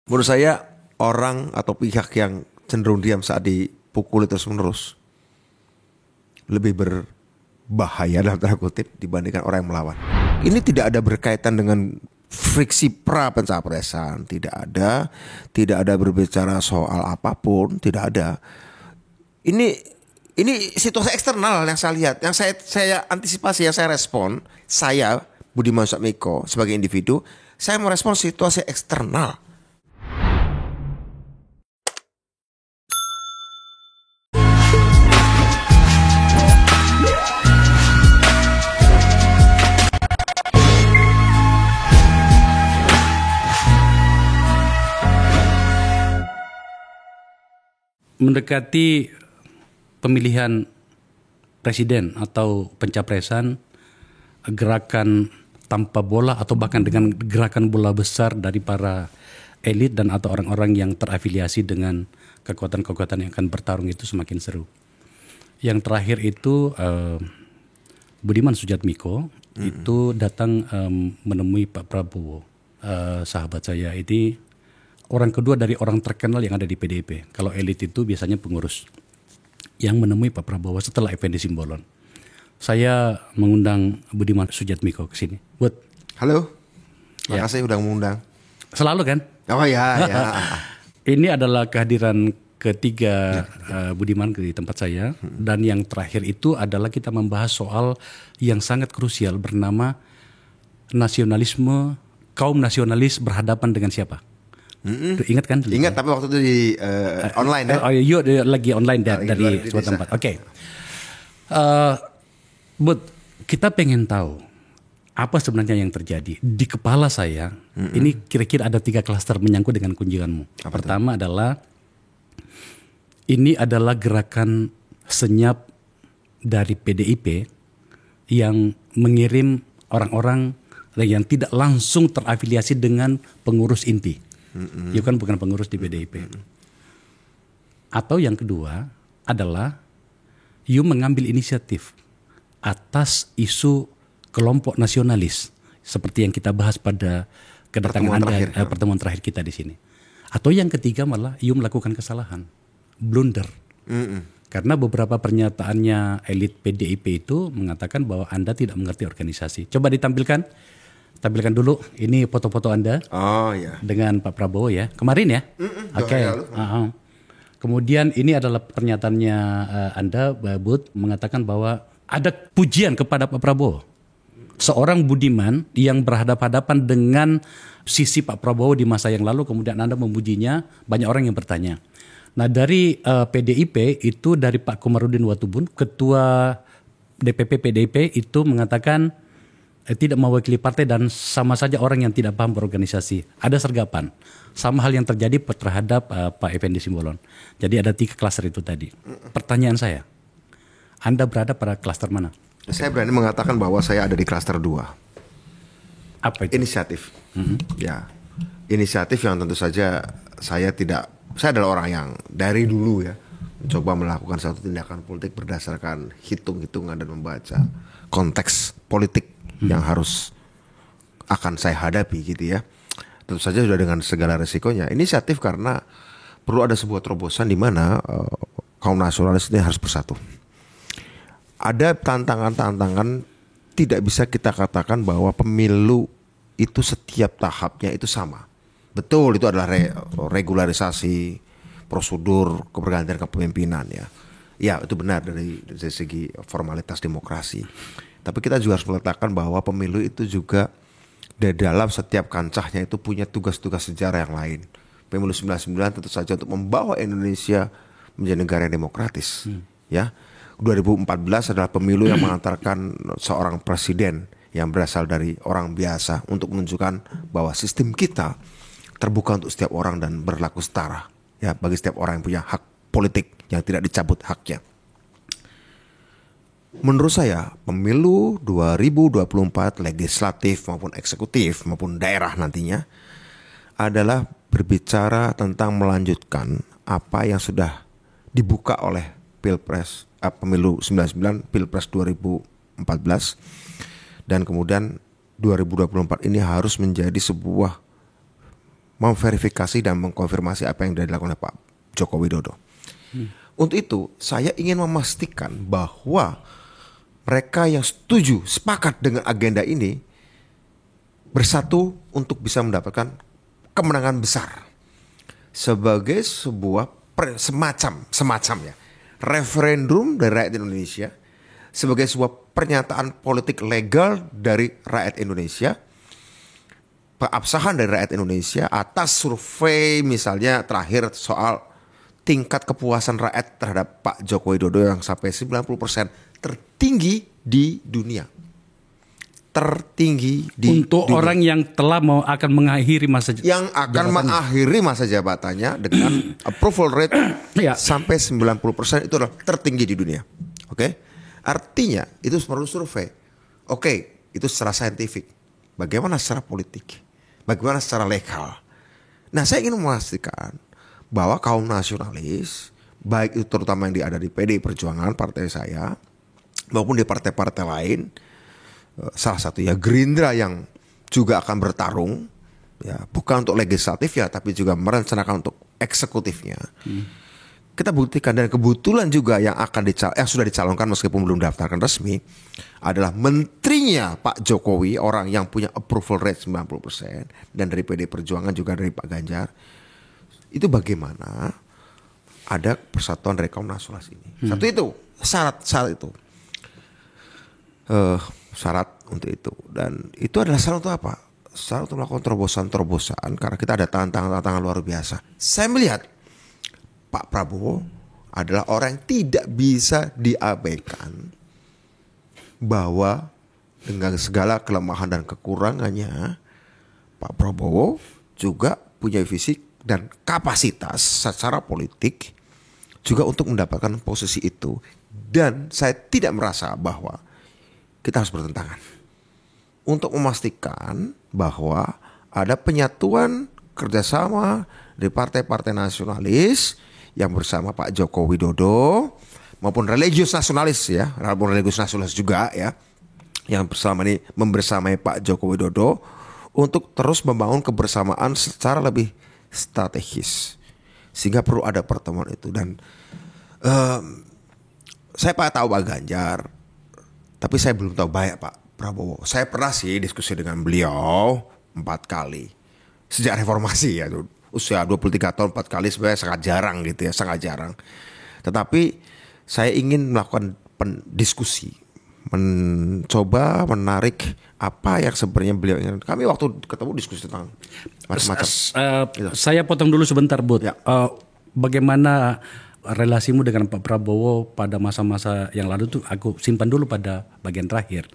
Menurut saya orang atau pihak yang cenderung diam saat dipukuli terus-menerus lebih berbahaya dalam tanda kutip dibandingkan orang yang melawan. Ini tidak ada berkaitan dengan friksi pra pencapresan, tidak ada berbicara soal apapun, tidak ada. Ini situasi eksternal yang saya lihat, yang saya antisipasi, yang saya respon. Saya Budiman Sujatmiko sebagai individu, saya merespon situasi eksternal. Mendekati pemilihan presiden atau pencapresan, gerakan tanpa bola atau bahkan dengan gerakan bola besar dari para elit dan atau orang-orang yang terafiliasi dengan kekuatan-kekuatan yang akan bertarung itu semakin seru. Yang terakhir itu Budiman Sujatmiko itu datang menemui Pak Prabowo, sahabat saya ini. Orang kedua dari orang terkenal yang ada di PDIP. Kalau elit itu biasanya pengurus yang menemui Pak Prabowo setelah Effendi Simbolon. Saya mengundang Budiman Sujatmiko ke sini. Bud. Halo. Makasih udah mengundang. Selalu kan? Oh ya. Ini adalah kehadiran ketiga Budiman di tempat saya. Dan yang terakhir itu adalah kita membahas soal yang sangat krusial bernama nasionalisme, kaum nasionalis berhadapan dengan siapa? Ingat kan? Ingat, tapi waktu itu di online ya. Oh, you lagi online dari suatu tempat. Oke. But kita pengen tahu apa sebenarnya yang terjadi di kepala saya. Ini kira-kira ada 3 klaster menyangkut dengan kunjunganmu. Pertama adalah ini adalah gerakan senyap dari PDIP yang mengirim orang-orang yang tidak langsung terafiliasi dengan pengurus inti. You kan bukan pengurus di PDIP. Atau yang kedua adalah you mengambil inisiatif atas isu kelompok nasionalis seperti yang kita bahas pada kedatangan pertemuan terakhir kita di sini. Atau yang ketiga malah you melakukan kesalahan, blunder. Karena beberapa pernyataannya elit PDIP itu mengatakan bahwa Anda tidak mengerti organisasi. Coba tampilkan dulu, ini foto-foto Anda dengan Pak Prabowo ya, kemarin ya. Oke. Kemudian ini adalah pernyataannya Anda, Bud, mengatakan bahwa ada pujian kepada Pak Prabowo. Seorang Budiman yang berhadapan-hadapan dengan sisi Pak Prabowo di masa yang lalu, kemudian Anda memujinya, banyak orang yang bertanya. Nah dari PDIP itu dari Pak Komarudin Watubun, Ketua DPP PDIP itu mengatakan tidak mewakili partai dan sama saja orang yang tidak paham berorganisasi. Ada sergapan. Sama hal yang terjadi terhadap Pak Effendi Simbolon. Jadi ada 3 klaster itu tadi. Pertanyaan saya, Anda berada pada klaster mana? Saya berani mengatakan bahwa saya ada di klaster 2. Apa itu? Inisiatif. Ya, inisiatif yang tentu saja saya adalah orang yang dari dulu ya mencoba melakukan satu tindakan politik berdasarkan hitung-hitungan dan membaca konteks politik yang harus akan saya hadapi gitu ya. Tentu saja sudah dengan segala resikonya. Inisiatif karena perlu ada sebuah terobosan di mana kaum nasionalis ini harus bersatu. Ada tantangan-tantangan, tidak bisa kita katakan bahwa pemilu itu setiap tahapnya itu sama. Betul, itu adalah regularisasi prosedur kebergantian kepemimpinan ya. Ya, itu benar dari segi formalitas demokrasi. Tapi kita juga harus meletakkan bahwa pemilu itu juga di dalam setiap kancahnya itu punya tugas-tugas sejarah yang lain. Pemilu 99 tentu saja untuk membawa Indonesia menjadi negara yang demokratis. Ya, 2014 adalah pemilu yang mengantarkan seorang presiden yang berasal dari orang biasa untuk menunjukkan bahwa sistem kita terbuka untuk setiap orang dan berlaku setara. Ya, bagi setiap orang yang punya hak politik yang tidak dicabut haknya. Menurut saya pemilu 2024 legislatif maupun eksekutif maupun daerah nantinya adalah berbicara tentang melanjutkan apa yang sudah dibuka oleh Pilpres pemilu 99, Pilpres 2014 dan kemudian 2024 ini harus menjadi sebuah memverifikasi dan mengkonfirmasi apa yang dilakukan oleh Pak Joko Widodo. Untuk itu saya ingin memastikan bahwa mereka yang setuju, sepakat dengan agenda ini bersatu untuk bisa mendapatkan kemenangan besar sebagai sebuah semacam ya referendum dari rakyat Indonesia, sebagai sebuah pernyataan politik legal dari rakyat Indonesia, keabsahan dari rakyat Indonesia atas survei misalnya terakhir soal tingkat kepuasan rakyat terhadap Pak Joko Widodo yang sampai 90% tertinggi di dunia. Tertinggi di untuk dunia. Orang yang telah akan mengakhiri masa mengakhiri masa jabatannya dengan approval rate sampai 90% itu adalah tertinggi di dunia. Oke? Artinya itu perlu survei. Oke, itu secara saintifik. Bagaimana secara politik? Bagaimana secara legal? Nah, saya ingin memastikan bahwa kaum nasionalis, baik itu terutama yang ada di PDI Perjuangan, partai saya, maupun di partai-partai lain, salah satu ya Gerindra yang juga akan bertarung, ya bukan untuk legislatif ya, tapi juga merencanakan untuk eksekutifnya. Kita buktikan, dan kebetulan juga yang sudah dicalonkan meskipun belum daftarkan resmi adalah menterinya Pak Jokowi, orang yang punya approval rate 90%, dan dari PDI Perjuangan juga dari Pak Ganjar. Itu bagaimana ada persatuan dari kaum nasionalis ini. Satu itu syarat itu. Syarat untuk itu, dan itu adalah syarat untuk apa? Syarat untuk melakukan terobosan karena kita ada tantangan luar biasa. Saya melihat Pak Prabowo adalah orang yang tidak bisa diabaikan, bahwa dengan segala kelemahan dan kekurangannya Pak Prabowo juga punya fisik dan kapasitas secara politik juga untuk mendapatkan posisi itu. Dan saya tidak merasa bahwa kita harus bertentangan untuk memastikan bahwa ada penyatuan kerjasama dari partai-partai nasionalis yang bersama Pak Joko Widodo maupun religius nasionalis ya, maupun religius nasionalis juga ya, yang bersama ini membersamai Pak Joko Widodo untuk terus membangun kebersamaan secara lebih strategis, sehingga perlu ada pertemuan itu. Dan saya tahu Pak Ganjar, tapi saya belum tahu banyak Pak Prabowo. Saya pernah sih diskusi dengan beliau 4 kali sejak reformasi ya, usia 23 tahun 4 kali sebenarnya sangat jarang gitu ya, sangat jarang. Tetapi saya ingin melakukan diskusi, mencoba menarik apa yang sebenarnya beliau ingin. Kami waktu ketemu diskusi tentang macam-macam. Saya potong dulu sebentar, Bud. Ya. Bagaimana relasimu dengan Pak Prabowo pada masa-masa yang lalu tuh aku simpan dulu pada bagian terakhir.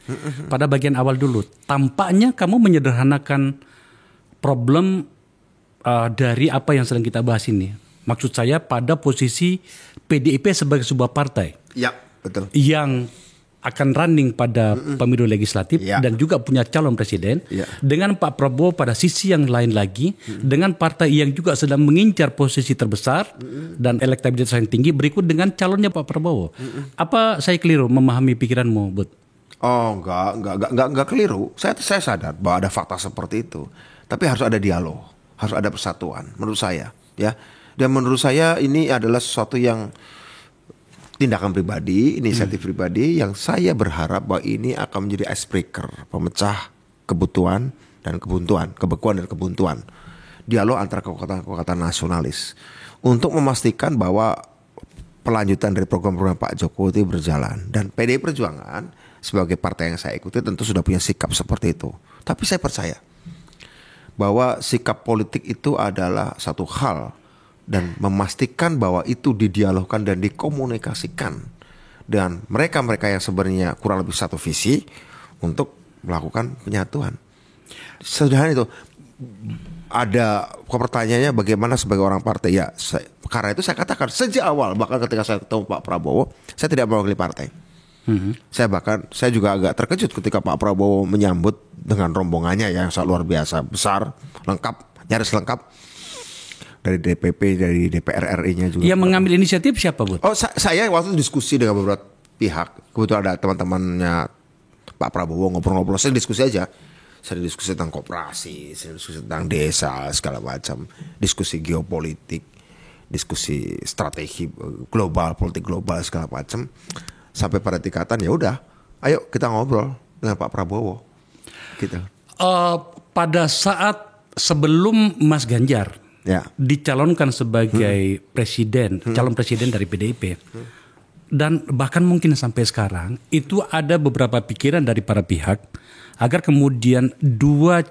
Pada bagian awal dulu, tampaknya kamu menyederhanakan problem dari apa yang sedang kita bahas ini. Maksud saya pada posisi PDIP sebagai sebuah partai. Ya, betul. Yang akan running pada pemilu legislatif dan juga punya calon presiden, dengan Pak Prabowo pada sisi yang lain lagi, dengan partai yang juga sedang mengincar posisi terbesar dan elektabilitas yang tinggi berikut dengan calonnya Pak Prabowo. Apa saya keliru memahami pikiranmu, Bud? Oh, enggak keliru. Saya sadar bahwa ada fakta seperti itu. Tapi harus ada dialog, harus ada persatuan menurut saya, ya. Dan menurut saya ini adalah sesuatu yang tindakan pribadi, inisiatif pribadi yang saya berharap bahwa ini akan menjadi icebreaker, pemecah kebutuhan dan kebuntuan, kebekuan dan kebuntuan. Dialog antara kekuatan-kekuatan nasionalis untuk memastikan bahwa pelanjutan dari program-program Pak Jokowi itu berjalan. Dan PDI Perjuangan sebagai partai yang saya ikuti tentu sudah punya sikap seperti itu. Tapi saya percaya bahwa sikap politik itu adalah satu hal, dan memastikan bahwa itu didialogkan dan dikomunikasikan dengan mereka-mereka yang sebenarnya kurang lebih satu visi untuk melakukan penyatuan. Sederhana itu. Ada pertanyaannya bagaimana sebagai orang partai, ya karena itu saya katakan sejak awal, bahkan ketika saya ketemu Pak Prabowo, saya tidak mewakili partai. Saya juga agak terkejut ketika Pak Prabowo menyambut dengan rombongannya yang sangat luar biasa besar, lengkap, nyaris lengkap. Dari DPP, dari DPR RI-nya juga. Yang mengambil inisiatif siapa, Bud? Oh, saya waktu itu diskusi dengan beberapa pihak. Kebetulan ada teman-temannya Pak Prabowo ngobrol-ngobrol, saya diskusi aja. sering diskusi tentang koperasi, sering diskusi tentang desa segala macam, diskusi geopolitik, diskusi strategi global, politik global segala macam, sampai pada tingkatan ya udah, ayo kita ngobrol dengan Pak Prabowo, gitu. Pada saat sebelum Mas Ganjar Ya. dicalonkan sebagai presiden, calon presiden dari PDIP, dan bahkan mungkin sampai sekarang itu ada beberapa pikiran dari para pihak agar kemudian dua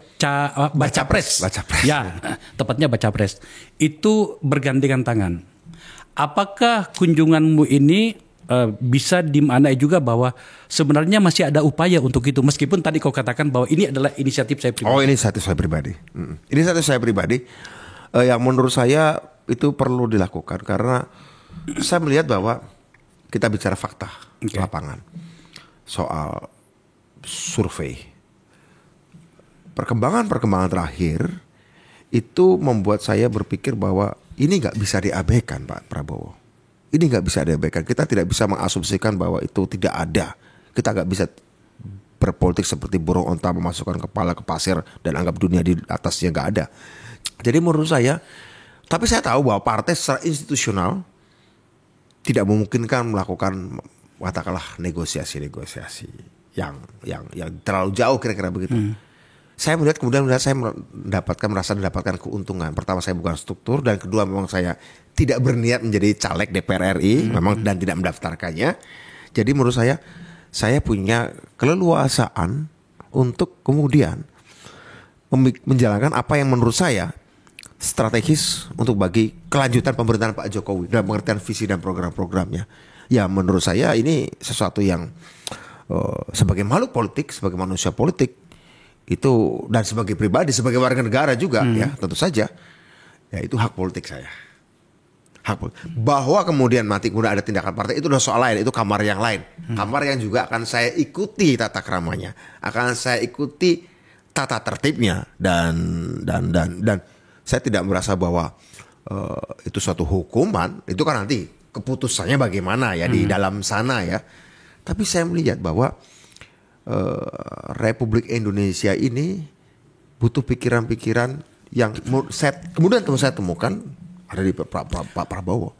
baca pres, ya tepatnya baca pres itu bergandengan tangan. Apakah kunjunganmu ini bisa dimaknai juga bahwa sebenarnya masih ada upaya untuk itu, meskipun tadi kau katakan bahwa ini adalah inisiatif saya pribadi? Oh, inisiatif saya pribadi. Inisiatif saya pribadi yang menurut saya itu perlu dilakukan karena saya melihat bahwa kita bicara fakta lapangan soal survei. Perkembangan terakhir itu membuat saya berpikir bahwa ini nggak bisa diabaikan, Pak Prabowo. Ini nggak bisa diabaikan. Kita tidak bisa mengasumsikan bahwa itu tidak ada. Kita nggak bisa berpolitik seperti burung onta memasukkan kepala ke pasir dan anggap dunia di atasnya nggak ada. Jadi menurut saya, tapi saya tahu bahwa partai secara institusional tidak memungkinkan melakukan katakanlah negosiasi yang terlalu jauh kira-kira begitu. Saya melihat kemudian saya merasa mendapatkan keuntungan. Pertama, saya bukan struktur, dan kedua memang saya tidak berniat menjadi caleg DPR RI memang dan tidak mendaftarkannya. Jadi menurut saya punya keleluasaan untuk kemudian menjalankan apa yang menurut saya strategis untuk bagi kelanjutan pemerintahan Pak Jokowi dalam pengertian visi dan program-programnya. Ya menurut saya ini sesuatu yang sebagai makhluk politik, sebagai manusia politik itu, dan sebagai pribadi, sebagai warga negara juga ya tentu saja ya itu hak politik saya. Bahwa kemudian kemudian ada tindakan partai itu udah soal lain, itu kamar yang lain. Kamar yang juga akan saya ikuti tata keramanya, akan saya ikuti tata tertibnya dan saya tidak merasa bahwa itu suatu hukuman. Itu kan nanti keputusannya bagaimana ya di dalam sana ya. Tapi saya melihat bahwa Republik Indonesia ini butuh pikiran-pikiran yang kemudian saya temukan ada di Pak Prabowo.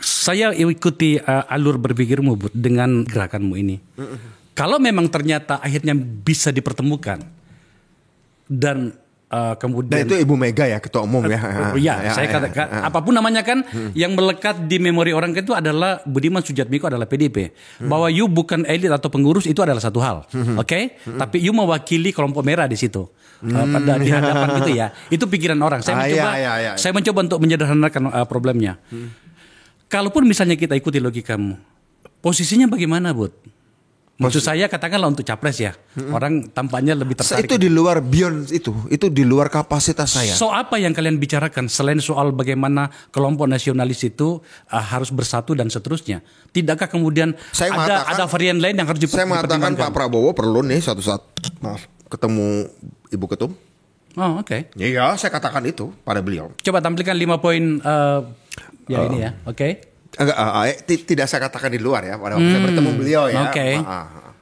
Saya ikuti alur berpikirmu, Bud, dengan gerakanmu ini. Kalau memang ternyata akhirnya bisa dipertemukan dan kemudian dan itu Ibu Mega ya, ketua umum ya. Ya, saya katakan apapun namanya kan yang melekat di memori orang itu adalah Budiman Sujatmiko adalah PDIP. Bahwa you bukan elit atau pengurus itu adalah satu hal. Oke? Tapi you mewakili kelompok merah di situ. Pada di hadapan gitu ya. Itu pikiran orang. Saya mencoba untuk menyederhanakan problemnya. Kalaupun misalnya kita ikuti logikamu, posisinya bagaimana, Bud? Maksud saya katakanlah untuk capres ya, orang tampaknya lebih tertarik. Itu di luar beyond itu di luar kapasitas saya. So apa yang kalian bicarakan selain soal bagaimana kelompok nasionalis itu harus bersatu dan seterusnya? Tidakkah kemudian ada varian lain yang harus dipertimbangkan? Saya mengatakan Pak Prabowo perlu nih suatu saat ketemu Ibu Ketum. Oh oke. Iya, saya katakan itu pada beliau. Coba tampilkan 5 poin ini ya, oke. Tidak saya katakan di luar ya, pada waktu saya bertemu beliau ya. Oke.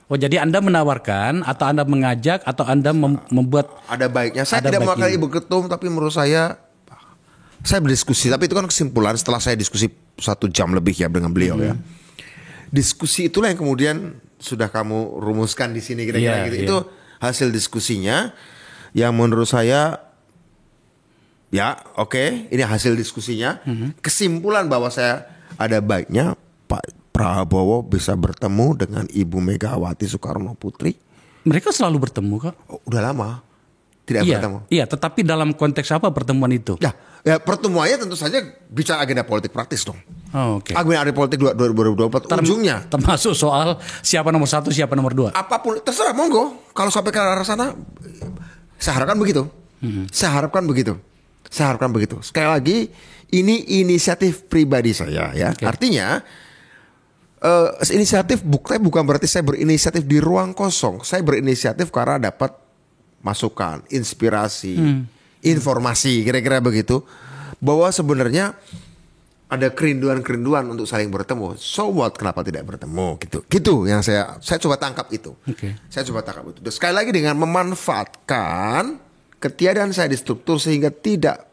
Oh jadi Anda menawarkan atau Anda mengajak atau Anda membuat ada baiknya. Saya tidak mewakili Ibu Ketum, tapi menurut saya berdiskusi. Tapi itu kan kesimpulan setelah saya diskusi 1 jam lebih ya dengan beliau ya. Diskusi itulah yang kemudian sudah kamu rumuskan di sini kira-kira gitu. Itu hasil diskusinya yang menurut saya ya oke, ini hasil diskusinya. Kesimpulan bahwa saya ada baiknya Pak Prabowo bisa bertemu dengan Ibu Megawati Soekarno Putri. Mereka selalu bertemu kok. Oh, udah lama tidak bertemu. Iya, tetapi dalam konteks apa pertemuan itu? Ya pertemuannya tentu saja bicara agenda politik praktis dong. Oh, oke. Agenda politik 2024 ujungnya. Termasuk soal siapa nomor 1, siapa nomor 2. Apapun terserah, monggo. Kalau sampai ke arah sana, saya harapkan begitu. Saya harapkan begitu. Sekali lagi, ini inisiatif pribadi saya ya. Okay. Artinya inisiatif bukan berarti saya berinisiatif di ruang kosong. Saya berinisiatif karena dapat masukan, inspirasi, informasi kira-kira begitu. Bahwa sebenarnya ada kerinduan-kerinduan untuk saling bertemu. So what, kenapa tidak bertemu gitu yang saya coba tangkap itu. Saya coba tangkap itu. Dan sekali lagi dengan memanfaatkan ketiadaan saya di struktur sehingga tidak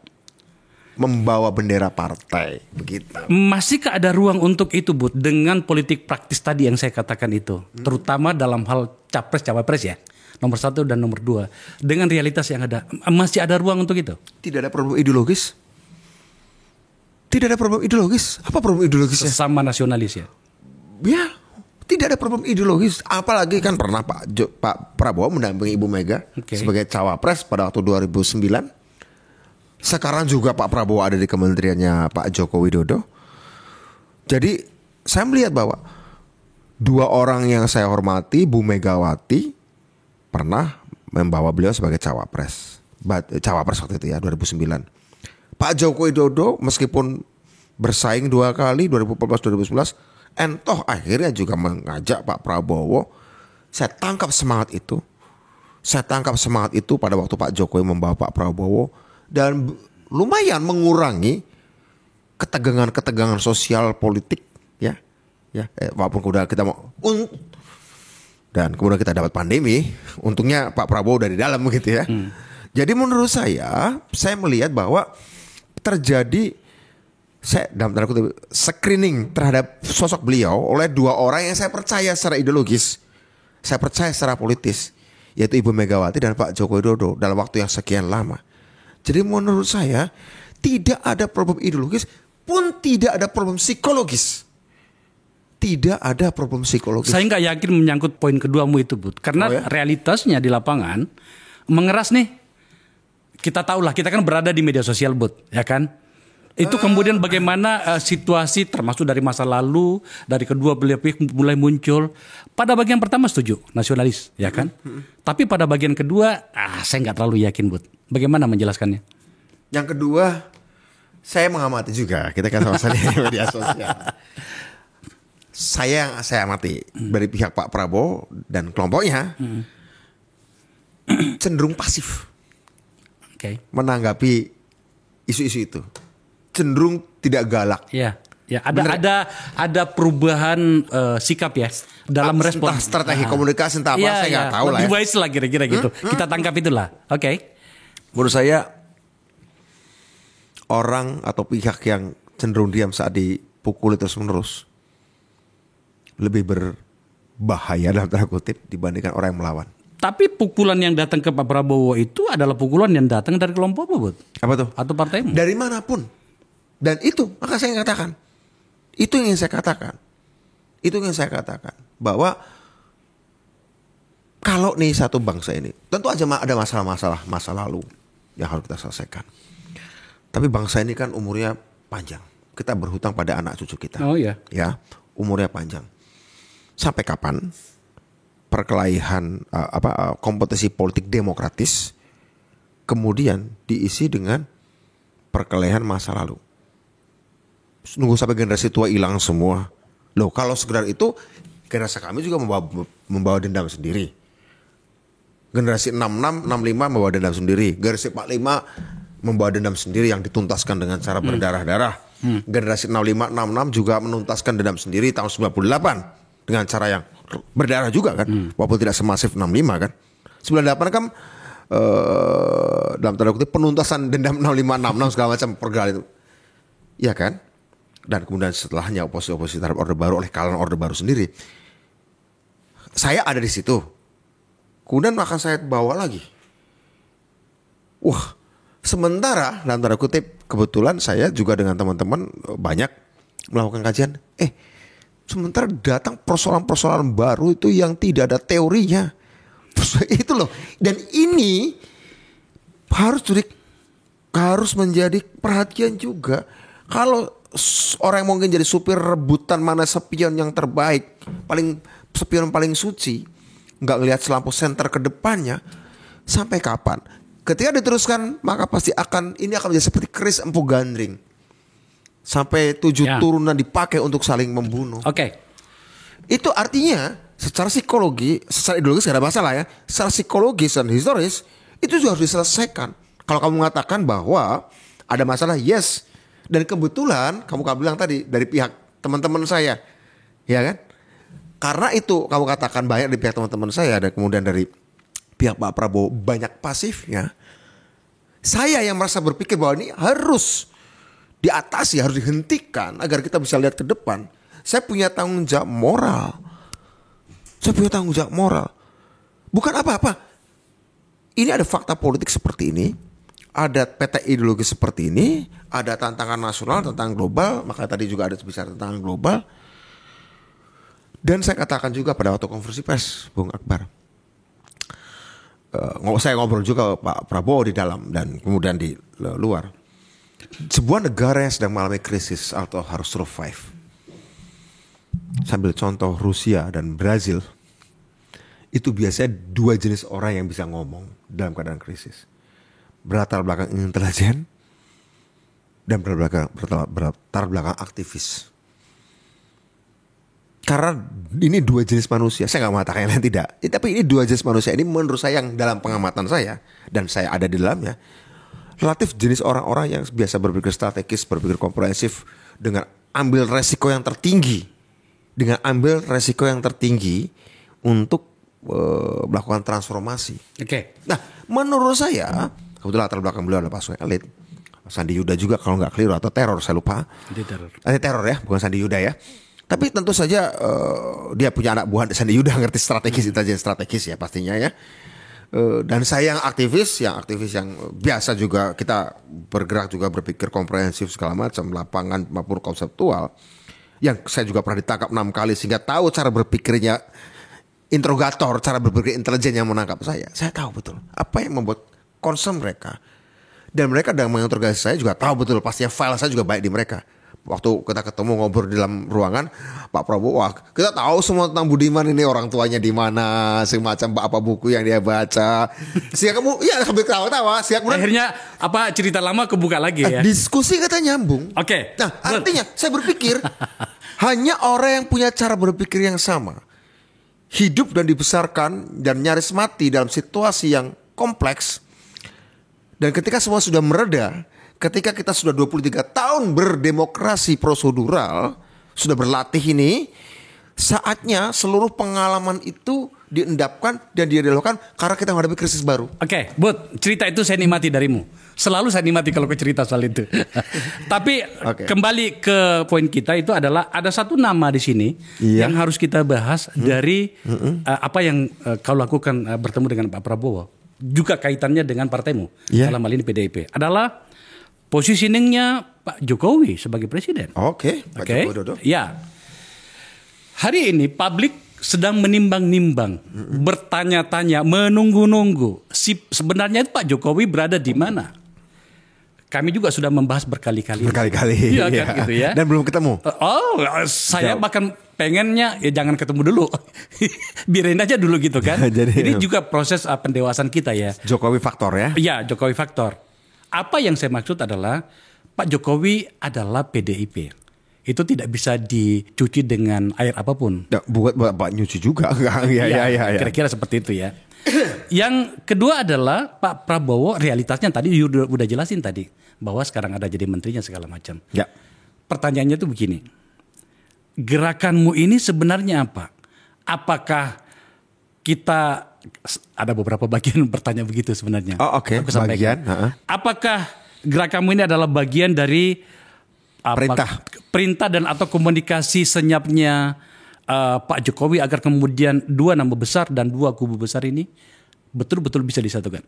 membawa bendera partai begitu. Masihkah ada ruang untuk itu, Bud, dengan politik praktis tadi yang saya katakan itu, terutama dalam hal capres cawapres ya, nomor 1 dan nomor 2, dengan realitas yang ada, masih ada ruang untuk itu? Tidak ada problem ideologis. Tidak ada problem ideologis. Apa problem ideologisnya? Sesama nasionalis ya. Ya, tidak ada problem ideologis. Apalagi kan pernah Pak Prabowo mendampingi Ibu Mega sebagai cawapres pada waktu 2009. Sekarang juga Pak Prabowo ada di kementeriannya Pak Joko Widodo. Jadi saya melihat bahwa dua orang yang saya hormati, Bu Megawati pernah membawa beliau sebagai cawapres. Cawapres waktu itu ya, 2009. Pak Joko Widodo meskipun bersaing 2 kali 2014-2019, entoh akhirnya juga mengajak Pak Prabowo. Saya tangkap semangat itu. Pada waktu Pak Jokowi membawa Pak Prabowo dan lumayan mengurangi ketegangan sosial politik ya. Walaupun udah kita mau dan kemudian kita dapat pandemi, untungnya Pak Prabowo dari dalam begitu ya. Jadi menurut saya melihat bahwa terjadi dalam tanda kutip screening terhadap sosok beliau oleh dua orang yang saya percaya secara ideologis, saya percaya secara politis, yaitu Ibu Megawati dan Pak Joko Widodo dalam waktu yang sekian lama. Jadi menurut saya tidak ada problem ideologis pun tidak ada problem psikologis. Tidak ada problem psikologis. Saya nggak yakin menyangkut poin keduamu itu, Bud, karena realitasnya di lapangan mengeras nih. Kita tahu lah, kita kan berada di media sosial, Bud, ya kan? Itu kemudian bagaimana situasi termasuk dari masa lalu, dari kedua belah pihak mulai muncul. Pada bagian pertama setuju, nasionalis, ya kan? Tapi pada bagian kedua, saya nggak terlalu yakin, Bud. Bagaimana menjelaskannya? Yang kedua, saya mengamati juga, kita kan sama-sama di media sosial. Saya amati dari pihak Pak Prabowo dan kelompoknya cenderung pasif. Menanggapi isu-isu itu cenderung tidak galak. Ya, ada perubahan sikap ya dalam respon. Entah strategi komunikasi entah apa saya nggak tahu lah. Lebih wise lah kira-kira gitu. Kita tangkap itulah. Menurut saya orang atau pihak yang cenderung diam saat dipukuli terus menerus lebih berbahaya dalam tanda kutip dibandingkan orang yang melawan. Tapi pukulan yang datang ke Pak Prabowo itu adalah pukulan yang datang dari kelompok apa, Bud? Apa tuh? Atau partaimu? Dari manapun. Dan itu, maka saya katakan. Itu yang saya katakan. Bahwa kalau nih satu bangsa ini, tentu aja ada masalah-masalah masa lalu yang harus kita selesaikan. Tapi bangsa ini kan umurnya panjang. Kita berhutang pada anak cucu kita. Oh iya. Ya, umurnya panjang. Sampai kapan perkelahian kompetisi politik demokratis kemudian diisi dengan perkelahian masa lalu? Nunggu sampai generasi tua hilang semua. Loh, kalau sekedar itu generasi kami juga membawa dendam sendiri. Generasi 66, 65 membawa dendam sendiri. Generasi 45 membawa dendam sendiri yang dituntaskan dengan cara berdarah-darah. Generasi 65, 66 juga menuntaskan dendam sendiri tahun 98 dengan cara yang berdarah juga kan, walaupun tidak semasif 65 kan. 98 kan dalam tanda kutip penuntasan dendam 65, 66 segala macam pergerakan itu. Iya kan? Dan kemudian setelahnya oposisi terhadap Orde Baru oleh kalangan Orde Baru sendiri. Saya ada di situ. Kemudian akan saya bawa lagi. Wah, sementara dalam tanda kutip kebetulan saya juga dengan teman-teman banyak melakukan kajian. Sementara datang persoalan-persoalan baru itu yang tidak ada teorinya. Itu loh. Dan ini harus menjadi perhatian juga. Kalau orang yang mungkin jadi supir rebutan mana spion yang terbaik, spion paling suci, nggak ngelihat selampu senter ke depannya, sampai kapan? Ketika diteruskan maka pasti ini akan menjadi seperti keris empu gandring. Sampai 7 turunan dipakai untuk saling membunuh. Itu artinya secara psikologi, secara ideologis gak ada masalah ya. Secara psikologis dan historis itu juga harus diselesaikan. Kalau kamu mengatakan bahwa ada masalah, yes, Dan kebetulan kamu bilang tadi dari pihak teman-teman saya, ya kan? Karena itu kamu katakan banyak dari pihak teman-teman saya dan kemudian dari pihak Pak Prabowo banyak pasifnya. Saya yang merasa berpikir bahwa ini harus diatasi, harus dihentikan agar kita bisa lihat ke depan. Saya punya tanggung jawab moral. Bukan apa-apa. Ini ada fakta politik seperti ini, ada peta ideologi seperti ini, ada tantangan nasional, tantangan global, maka tadi juga ada bicara tantangan global. Dan saya katakan juga pada waktu konferensi pers, Bung Akbar, saya ngobrol juga Pak Prabowo di dalam dan kemudian di luar. Sebuah negara yang sedang mengalami krisis atau harus survive. Sambil contoh Rusia dan Brazil, itu biasanya dua jenis orang yang bisa ngomong dalam keadaan krisis. Berlatar belakang intelijen dan berlatar belakang aktivis. Karena ini dua jenis manusia, saya nggak mengatakan yang lain tidak. Tapi ini dua jenis manusia ini menurut saya yang dalam pengamatan saya dan saya ada di dalamnya, relatif jenis orang-orang yang biasa berpikir strategis, berpikir komprehensif dengan ambil resiko yang tertinggi, untuk melakukan transformasi. Oke. Nah, menurut saya kebetulan latar belakang beliau adalah pasukan elit, Sandi Yuda juga kalau nggak keliru atau teror saya lupa. Teror ya, bukan Sandi Yuda ya. Tapi tentu saja dia punya anak buah Sandi Yuda ngerti strategis, intelijen strategis ya pastinya ya. Dan saya yang aktivis yang biasa juga kita bergerak juga berpikir komprehensif segala macam lapangan maupun konseptual. Yang saya juga pernah ditangkap 6 kali sehingga tahu cara berpikirnya interrogator, cara berpikir intelijen yang menangkap saya. Saya tahu betul apa yang membuat concern mereka. Dan mereka dalam menginterogasi saya juga tahu betul pastinya file saya juga baik di mereka. Waktu kita ketemu ngobrol di dalam ruangan, Pak Prabowo, wah kita tahu semua tentang Budiman ini orang tuanya di mana, semacam apa buku yang dia baca. Sehingga kamu, ya sambil ketawa-tawa. Akhirnya apa cerita lama kebuka lagi ya? Diskusi kata nyambung. Oke. Nah artinya saya berpikir hanya orang yang punya cara berpikir yang sama, hidup dan dibesarkan dan nyaris mati dalam situasi yang kompleks. Dan ketika semua sudah mereda, ketika kita sudah 23 tahun berdemokrasi prosedural, sudah berlatih ini, saatnya seluruh pengalaman itu diendapkan dan diadakan karena kita menghadapi krisis baru. Oke, Bud, cerita itu saya nikmati darimu. Selalu saya nikmati kalau kau cerita soal itu. Tapi kembali ke poin kita itu adalah ada satu nama di sini yang harus kita bahas dari apa yang kau lakukan bertemu dengan Pak Prabowo. Juga kaitannya dengan partaimu dalam hal ini PDIP. Adalah positioningnya Pak Jokowi sebagai presiden. Oke, Pak Jokowi Dodo. Ya. Hari ini publik sedang menimbang-nimbang, bertanya-tanya, menunggu-nunggu. Sebenarnya Pak Jokowi berada di mana? Kami juga sudah membahas berkali-kali. Iya kan gitu ya. Dan belum ketemu. Saya bahkan pengennya ya jangan ketemu dulu. Biarin aja dulu gitu kan. Ini juga proses pendewasaan kita ya. Jokowi faktor ya. Iya, Jokowi faktor. Apa yang saya maksud adalah Pak Jokowi adalah PDIP. Itu tidak bisa dicuci dengan air apapun. Ya, buat nyuci juga. Ya. Kira-kira seperti itu ya. Yang kedua adalah Pak Prabowo, realitasnya tadi udah jelasin tadi bahwa sekarang ada jadi menterinya segala macam. Ya. Pertanyaannya tuh begini. Gerakanmu ini sebenarnya apa? Apakah kita ada beberapa bagian bertanya begitu sebenarnya. Oh oke. Bagian. Apakah gerakanmu ini adalah bagian dari perintah dan atau komunikasi senyapnya Pak Jokowi agar kemudian dua nama besar dan dua kubu besar ini betul-betul bisa disatukan?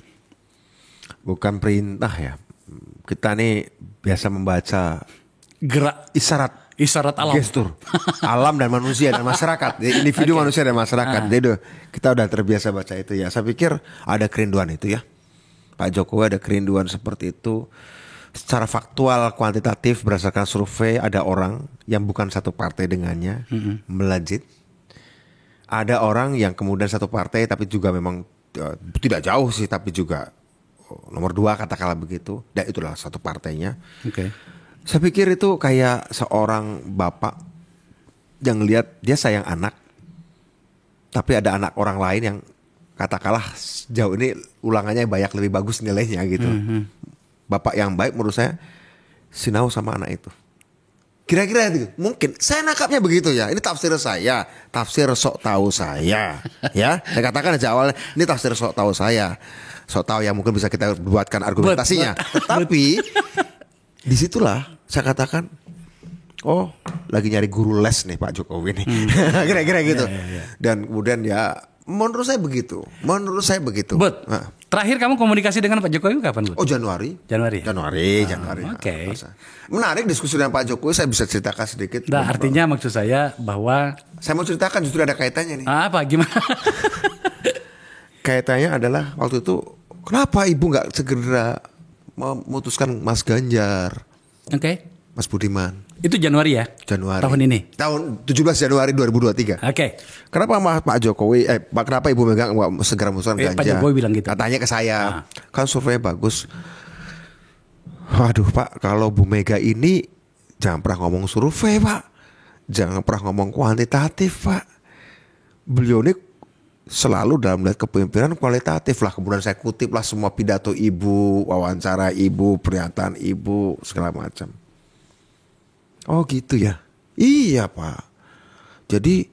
Bukan perintah ya. Kita nih biasa membaca isyarat alam, gestur alam dan manusia dan masyarakat, individu manusia dan masyarakat. Jadi kita udah terbiasa baca itu ya. Saya pikir ada kerinduan itu ya. Pak Jokowi ada kerinduan seperti itu. Secara faktual, kuantitatif berdasarkan survei ada orang yang bukan satu partai dengannya melejit. Ada orang yang kemudian satu partai tapi juga memang tidak jauh sih, tapi juga nomor 2 katakanlah begitu. Dan itulah satu partainya. Saya pikir itu kayak seorang bapak yang lihat dia sayang anak, tapi ada anak orang lain yang katakanlah jauh ini ulangannya banyak lebih bagus nilainya gitu. Bapak yang baik menurut saya sinau sama anak itu. Kira-kira itu mungkin saya nangkapnya begitu ya. Ini tafsir saya, tafsir sok tahu saya, ya. Saya katakan aja awalnya ini tafsir sok tahu saya, sok tahu yang mungkin bisa kita buatkan argumentasinya. Tetapi disitulah saya katakan, oh lagi nyari guru les nih Pak Jokowi nih, kira-kira gitu. Dan kemudian ya menurut saya begitu, Terakhir kamu komunikasi dengan Pak Jokowi kapan, Bud? Oh Januari. Januari. Oke. Menarik diskusi dengan Pak Jokowi, saya bisa ceritakan sedikit. Nah, artinya maksud saya bahwa saya mau ceritakan justru ada kaitannya nih. Apa gimana? Kaitannya adalah waktu itu kenapa Ibu nggak segera memutuskan Mas Ganjar? Oke. Mas Budiman. Itu Januari ya? Januari. Tahun ini. Tahun 17 Januari 2023. Oke. Kenapa Pak Jokowi kenapa Ibu Mega nggak segera memutuskan Ganjar? Pak Jokowi bilang gitu. Katanya ke saya. Kan survei bagus. Waduh Pak, kalau Bu Mega ini jangan pernah ngomong survei Pak. Jangan pernah ngomong kuantitatif Pak. Beliau ini selalu dalam melihat kepemimpinan kualitatif lah. Kemudian saya kutip lah semua pidato Ibu, wawancara Ibu, pernyataan Ibu, segala macam. Oh gitu ya. Iya Pak. Jadi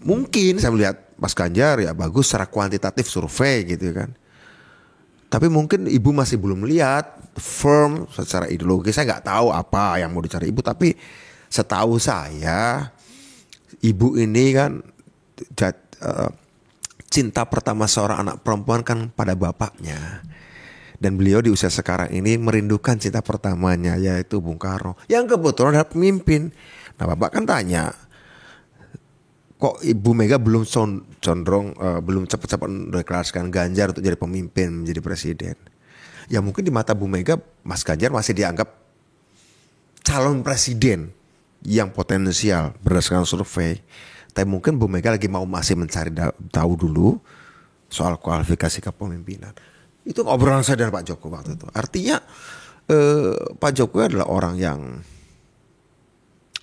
mungkin saya melihat Mas Ganjar ya bagus secara kuantitatif survei gitu kan. Tapi mungkin Ibu masih belum melihat firm secara ideologi. Saya nggak tahu apa yang mau dicari Ibu. Tapi setahu saya Ibu ini kan cinta pertama seorang anak perempuan kan pada bapaknya. Dan beliau di usia sekarang ini merindukan cinta pertamanya yaitu Bung Karno. Yang kebetulan adalah pemimpin. Nah Bapak kan tanya, kok Ibu Mega belum condong belum cepat-cepat mendeklarasikan Ganjar untuk jadi pemimpin, menjadi presiden. Ya mungkin di mata Bu Mega Mas Ganjar masih dianggap calon presiden yang potensial berdasarkan survei. Tapi mungkin Bu Mega lagi masih mencari tahu dulu soal kualifikasi kepemimpinan. Itu obrolan saya dengan Pak Jokowi waktu itu. Artinya Pak Jokowi adalah orang yang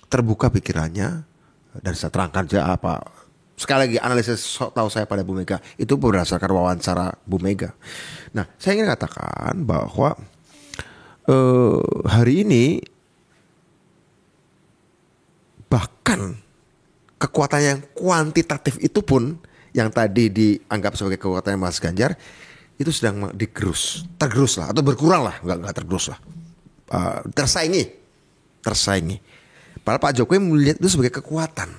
terbuka pikirannya. Dan saya terangkan aja apa. Sekali lagi analisis tahu saya pada Bu Mega itu berdasarkan wawancara Bu Mega. Nah saya ingin katakan bahwa hari ini bahkan kekuatan yang kuantitatif itu pun yang tadi dianggap sebagai kekuatan Mas Ganjar itu sedang tergerus lah atau berkurang lah, nggak tergerus lah, tersaingi. Padahal Pak Jokowi melihat itu sebagai kekuatan,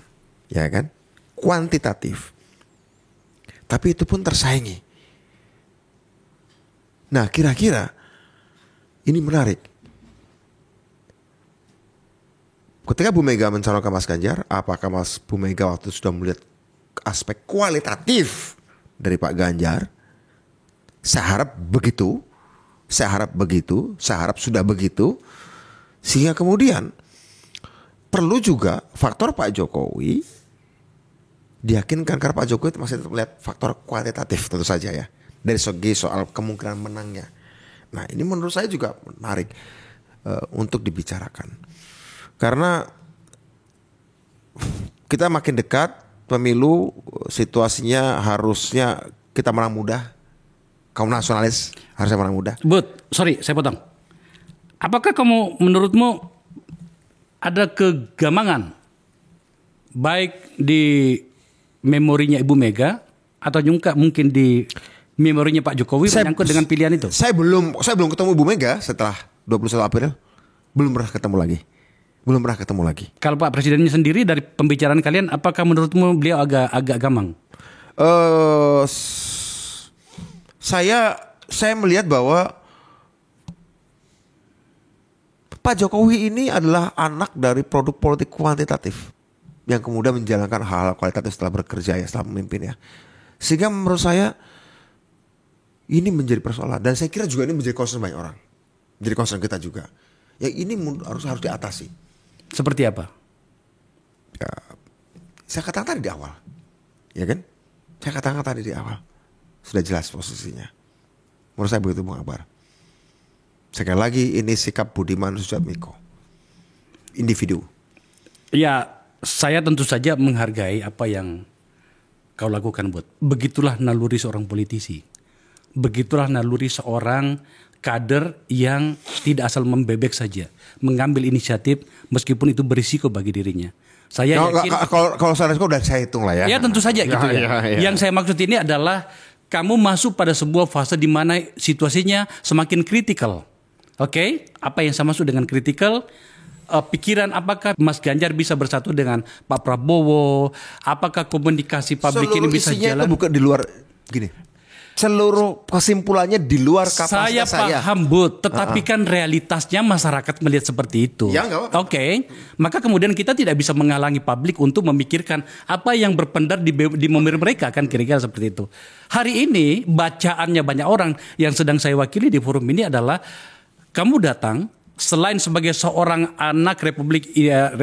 ya kan, kuantitatif. Tapi itu pun tersaingi. Nah kira-kira ini menarik. Ketika Bu Mega mencalonkan Mas Ganjar, apakah Bu Mega waktu itu sudah melihat aspek kualitatif dari Pak Ganjar? Saya harap begitu, saya harap sudah begitu. Sehingga kemudian perlu juga faktor Pak Jokowi diyakinkan karena Pak Jokowi masih melihat faktor kualitatif tentu saja ya. Dari segi soal kemungkinan menangnya. Nah ini menurut saya juga menarik untuk dibicarakan. Karena kita makin dekat pemilu, situasinya harusnya kita menang mudah. Kaum nasionalis harusnya menang mudah. Bud, sorry saya potong. Apakah menurutmu ada kegamangan baik di memorinya Ibu Mega atau juga mungkin di memorinya Pak Jokowi menyangkut dengan pilihan itu? Saya belum ketemu Ibu Mega setelah 21 April. Belum pernah ketemu lagi. Kalau Pak Presidennya sendiri dari pembicaraan kalian, apakah menurutmu beliau agak gamang? Saya melihat bahwa Pak Jokowi ini adalah anak dari produk politik kuantitatif yang kemudian menjalankan hal-hal kualitatif setelah bekerja ya, setelah memimpin ya. Sehingga menurut saya ini menjadi persoalan dan saya kira juga ini menjadi concern banyak orang, menjadi concern kita juga. Ya ini harus diatasi. Seperti apa? Ya, saya katakan tadi di awal, ya kan? Saya katakan tadi di awal. Sudah jelas posisinya. Menurut saya begitu Bung Akbar. Sekali lagi ini sikap Budiman Sujatmiko. Individu. Ya saya tentu saja menghargai apa yang kau lakukan Bud. Begitulah naluri seorang politisi. Begitulah naluri seorang kader yang tidak asal membebek saja, mengambil inisiatif meskipun itu berisiko bagi dirinya. Saya yakin kalau saya udah saya hitung lah ya. Ya tentu saja gitu ya. Yang saya maksud ini adalah kamu masuk pada sebuah fase di mana situasinya semakin kritikal. Oke, apa yang saya maksud dengan kritikal? Pikiran apakah Mas Ganjar bisa bersatu dengan Pak Prabowo? Apakah komunikasi publik ini bisa jalan? Itu bukan di luar gini. Seluruh kesimpulannya di luar kapasitas saya. Paham, Bud, tetapi kan realitasnya masyarakat melihat seperti itu. Ya, nggak apa-apa. Oke, maka kemudian kita tidak bisa menghalangi publik untuk memikirkan apa yang berpendar di memori mereka, kan kira-kira seperti itu. Hari ini bacaannya banyak orang yang sedang saya wakili di forum ini adalah kamu datang selain sebagai seorang anak republik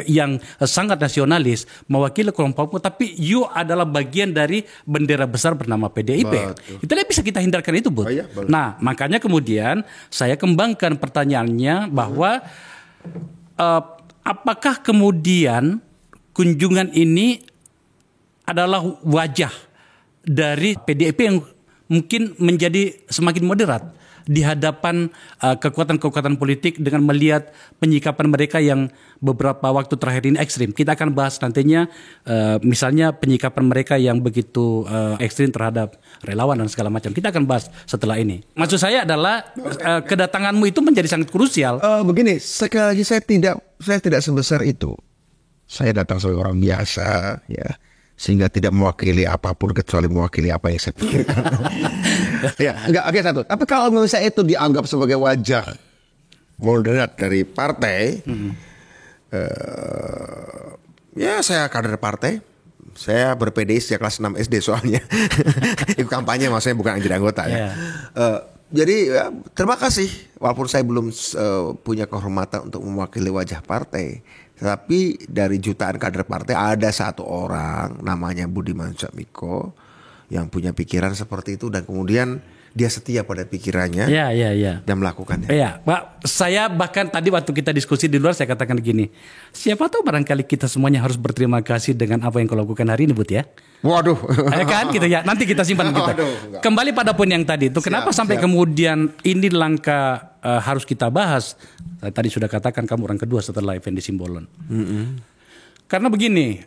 yang sangat nasionalis mewakili kelompokmu, tapi you adalah bagian dari bendera besar bernama PDIP. Betul. Itu tidak bisa kita hindarkan itu, Bud. Oh, iya, nah, makanya kemudian saya kembangkan pertanyaannya bahwa apakah kemudian kunjungan ini adalah wajah dari PDIP yang mungkin menjadi semakin moderat di hadapan kekuatan-kekuatan politik dengan melihat penyikapan mereka yang beberapa waktu terakhir ini ekstrim. Kita akan bahas nantinya misalnya penyikapan mereka yang begitu ekstrim terhadap relawan dan segala macam. Kita akan bahas setelah ini. Maksud saya adalah kedatanganmu itu menjadi sangat krusial. Begini, sekali lagi saya tidak sebesar itu. Saya datang sebagai orang biasa, ya, sehingga tidak mewakili apapun kecuali mewakili apa yang saya pikirkan. Ya, enggak, oke, satu. Tapi kalau misalnya itu dianggap sebagai wajah moderat dari partai, ya saya kader partai. Saya ber-PDI sejak kelas 6 SD soalnya. Ikut kampanye maksudnya, bukan jadi anggota ya. Jadi ya, terima kasih. Walaupun saya belum punya kehormatan untuk mewakili wajah partai, tapi dari jutaan kader partai ada satu orang namanya Budiman Sujatmiko yang punya pikiran seperti itu dan kemudian dia setia pada pikirannya dan melakukannya. Iya, Pak. Saya bahkan tadi waktu kita diskusi di luar saya katakan gini, siapa tahu barangkali kita semuanya harus berterima kasih dengan apa yang kau lakukan hari ini, Bud ya. Waduh. Kan gitu ya. Nanti kita simpan kita. Kembali pada poin yang tadi itu, kenapa sampai kemudian ini langkah harus kita bahas? Saya tadi sudah katakan kamu orang kedua setelah Effendi Simbolon. Karena begini,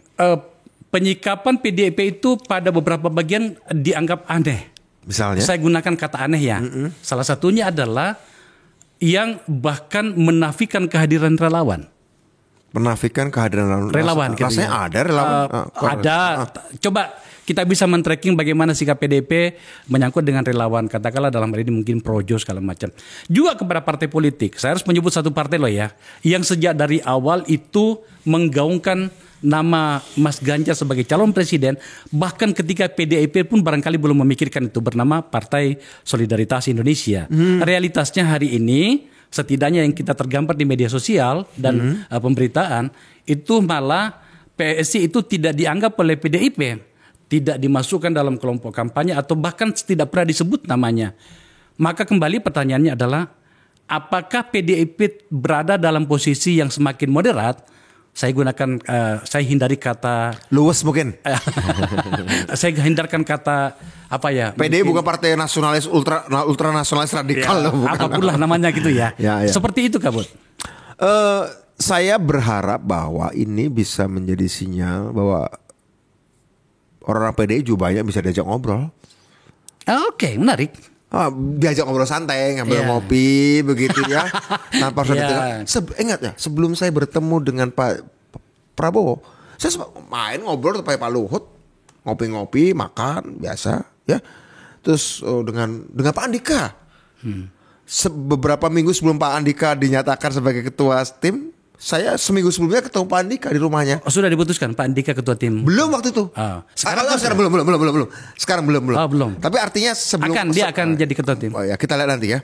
penyikapan PDIP itu pada beberapa bagian dianggap aneh. Misalnya? Saya gunakan kata aneh ya. Salah satunya adalah yang bahkan menafikan kehadiran relawan. Menafikan kehadiran relawan. Rasanya ada relawan. Ada. Coba kita bisa men-tracking bagaimana sikap PDIP menyangkut dengan relawan. Katakanlah dalam hal ini mungkin projo segala macam. Juga kepada partai politik. Saya harus menyebut satu partai loh ya. Yang sejak dari awal itu menggaungkan nama Mas Ganjar sebagai calon presiden, bahkan ketika PDIP pun barangkali belum memikirkan itu, bernama Partai Solidaritas Indonesia. Realitasnya hari ini, setidaknya yang kita tergambar di media sosial dan pemberitaan, itu malah PSI itu tidak dianggap oleh PDIP, tidak dimasukkan dalam kelompok kampanye atau bahkan tidak pernah disebut namanya. Maka kembali pertanyaannya adalah, apakah PDIP berada dalam posisi yang semakin moderat? Saya gunakan, saya hindari kata luwes mungkin. Saya hindarkan kata apa ya? PDI bukan partai nasionalis ultra nasionalis radikal ya, loh. Apapun lah namanya gitu ya. Seperti itu Kabut. Saya berharap bahwa ini bisa menjadi sinyal bahwa orang-orang PDI juga banyak bisa diajak ngobrol. Oke, menarik. Diajak ngobrol santai, ngambil ngopi begitu ya, tanpa harus ingat ya, sebelum saya bertemu dengan Pak Prabowo, saya main ngobrol pakai Pak Luhut, ngopi-ngopi, makan biasa ya. Terus dengan Pak Andika, beberapa minggu sebelum Pak Andika dinyatakan sebagai ketua tim, saya seminggu sebelumnya ketemu Pak Andika di rumahnya. Sudah diputuskan Pak Andika ketua tim? Belum waktu itu. Sekarang belum. Sekarang belum. Belum. Tapi artinya sebelum dia akan jadi ketua tim. Oh ya, kita lihat nanti ya.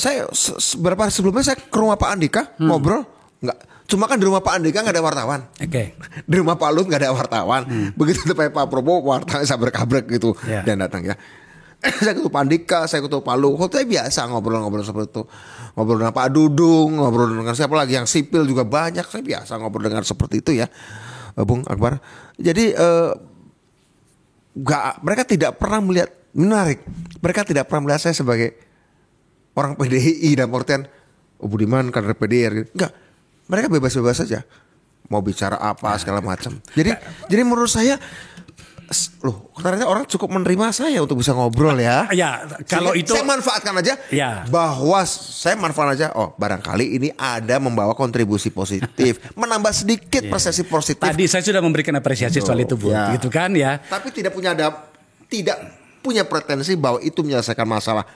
Saya beberapa hari sebelumnya saya ke rumah Pak Andika ngobrol. Enggak. Cuma kan di rumah Pak Andika nggak ada wartawan. Oke. Di rumah Pak Luhut nggak ada wartawan. Begitu sampai Pak Prabowo wartawan sabrek-kabrek gitu dan datang ya. Saya ketemu Pak Andika, saya ketemu Pak Luhut, saya biasa ngobrol-ngobrol seperti itu. Ngobrol dengan Pak Dudung, ngobrol dengan siapa lagi yang sipil juga banyak. Saya biasa ngobrol dengan seperti itu ya, Bung Akbar. Jadi mereka tidak pernah melihat, menarik. Mereka tidak pernah melihat saya sebagai orang PDI dalam artian Budiman kader PDI. Enggak, mereka bebas-bebas saja mau bicara apa segala macam. Jadi menurut saya loh, ternyata orang cukup menerima saya untuk bisa ngobrol ya. Ya, kalau itu saya manfaatkan aja. Ya. Bahwa saya manfaatkan aja. Oh, barangkali ini ada membawa kontribusi positif, menambah sedikit persepsi positif. Tadi saya sudah memberikan apresiasi soal itu, Bu. Ya. Gitu kan ya. Tapi tidak punya pretensi bahwa itu menyelesaikan masalah.